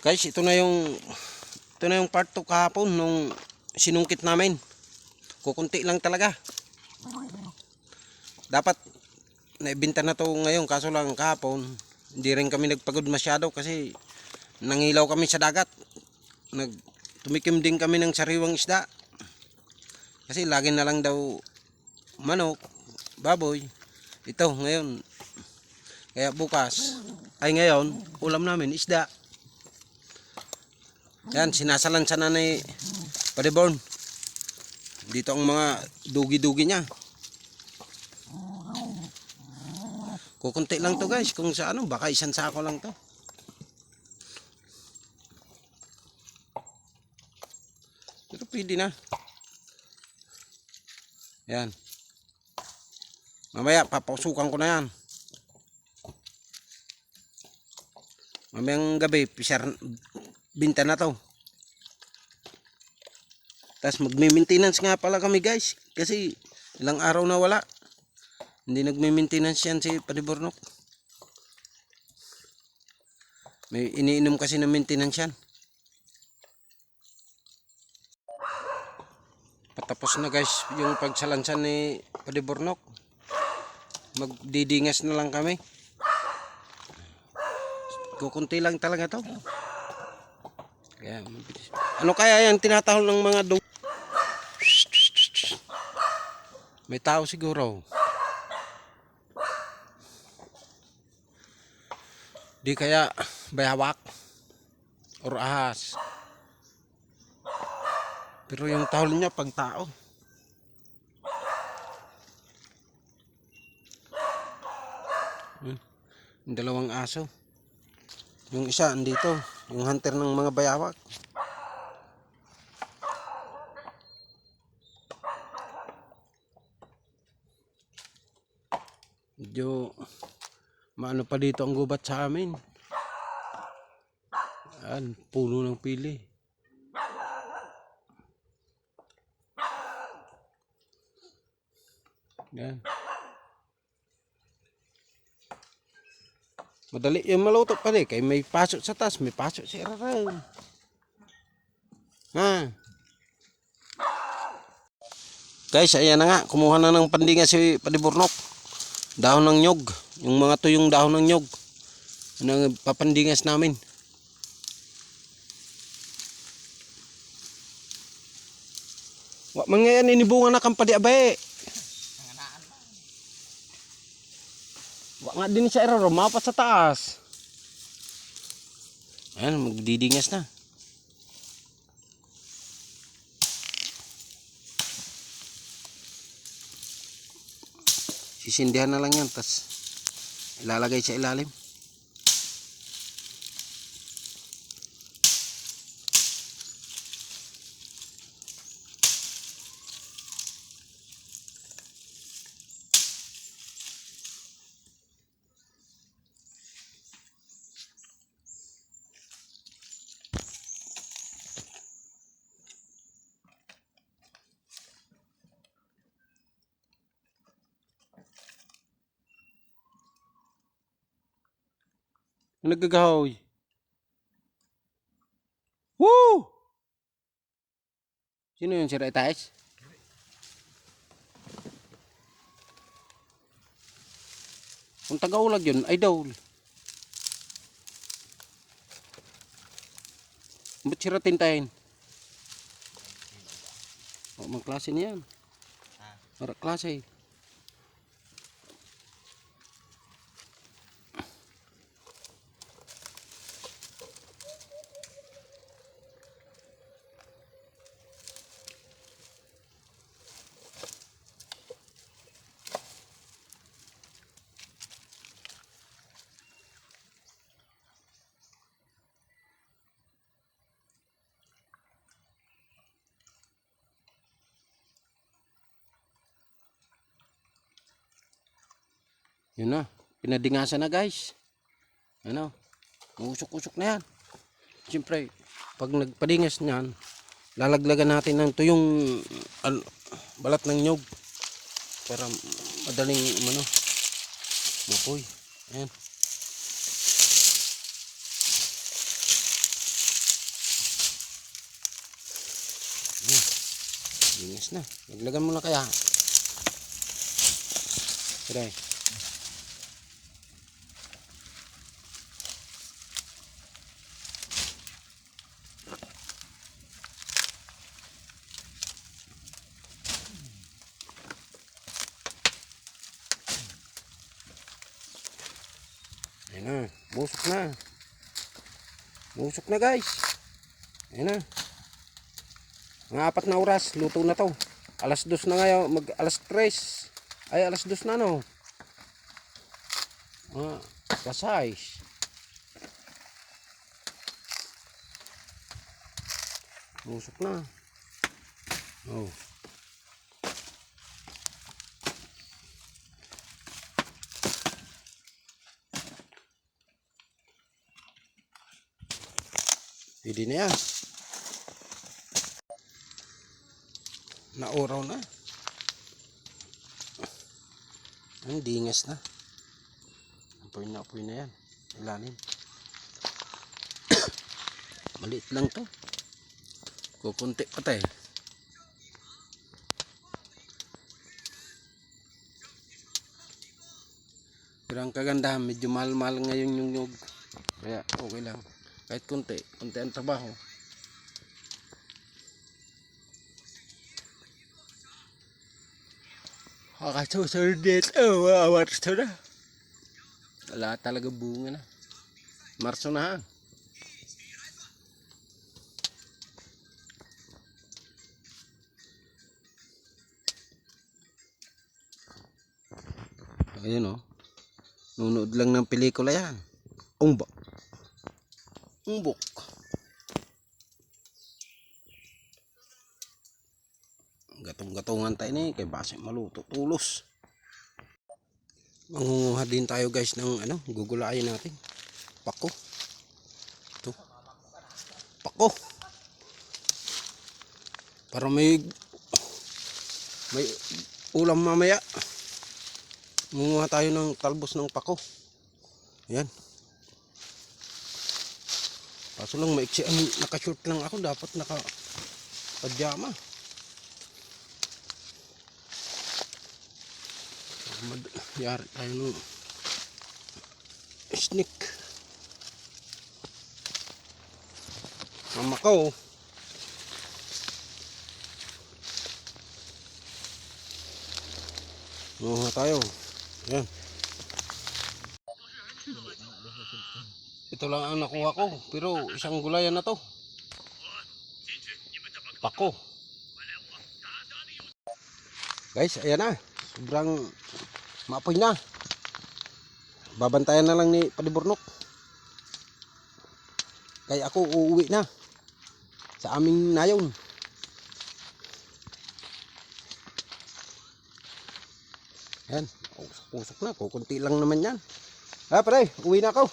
Guys, ito na yung part 2 kahapon nung sinungkit namin. Kukunti lang talaga. Dapat naibenta na to ngayon, kaso lang kahapon hindi rin kami nagpagod masyado kasi nangilaw kami sa dagat. Tumikim din kami ng sariwang isda. Kasi lagi na lang daw manok, baboy. Ito ngayon. Kaya ngayon, ulam namin isda. Yan, sinasalansan na ni Padiborn. Dito ang mga dugi-dugi niya. Kukunti lang to guys, kung sa ano, baka isang sako lang to. Pero pwede na. Yan. Mamaya, papausukan ko na yan. Mamayang gabi, binta na to. Tapos magme-maintenance nga pala kami guys. Kasi ilang araw na wala. Hindi nagme-maintenance yan si Padibornok. May iniinom kasi ng maintenance yan. Patapos na guys yung pagsalansan ni Padibornok. Magdidingas na lang kami. Kukunti lang talaga to. Kaya, ano kaya yan tinatahol ng mga dog? May tao siguro. Di kaya bayawak or ahas. Pero yung tahol niya pag tao. Yung dalawang aso. Yung isa andito, yung hunter ng mga bayawak. Medyo maano pa dito ang gubat sa amin. Yan, puno ng pili. Yan. Madali yung maluto pa rin. Kaya may pasok sa taas, may pasok sa iraran. Ha? Guys, ayan na nga. Kumuha na ng pandinga si Padibornok. Dahon ng nyog. Yung mga tuyong dahon ng nyog. Ang papandingas namin. Wak man ngayon inibunga na kang padi abay. Wak nga din siya error, mapat sa taas. Ayan, magdidingas na. Sisindihan na lang yan, tas ilalagay sa ilalim. Nagagahoy. Woo! Sino yun, si Retais? Kung taga-ulag yun, idol. Ba't siratin tayo? O, mga klase niyan. Para klase. Yun na, pinadingasan na guys. Ano, usok-usok na yan. Siyempre, pag nagpadingas niyan, lalaglagan natin ng tuyong balat ng nyog para madaling mapoy. Ayan. Lingas na. Naglagan mo na kaya. Tara. Ayan na. Busok na. Busok na guys. Ayan na. Mga 4 na oras. Luto na to. Alas 2 na ngayon. Alas 3. Ay alas 2 na no. Kasais. Busok na. Oh. Pwede na yan. Nauraw na. Ang dingas na. Apoy na yan. Ilalim. Maliit lang to. Kukunti pa tayo. Pero ang kagandahan, medyo mahal-mahal ngayon yung nyug. Kaya okay lang. Kahit kunti ang trabaho. Kakasusurdit. Oh, Marso na. Wala talaga bunga na. Marso na ha. Ayan o. Nunood lang ng pelikula yan. Umbok. Gatong-gatungan tayo ni kay base maluto tulos. Mangunguha din tayo guys ng gugulayin natin. Pako. Ito. Pako. Para may ulam mamaya. Mangunguha tayo ng talbos ng pako. Ayan. Kaso lang maiksi, naka-short lang ako, dapat naka-pajama. Yari tayo ng sneak. Mamakaw. Mangunguha tayo. Ayan. Ito lang ang nakuha ko, pero isang gulayan na to. Pako. Guys, ayan na. Sobrang maapoy na. Babantayan na lang ni Paliburnok. Kaya ako uuwi na sa aming nayon. Ayan, usok na. Kukunti lang naman yan. Pare, uwi na ako.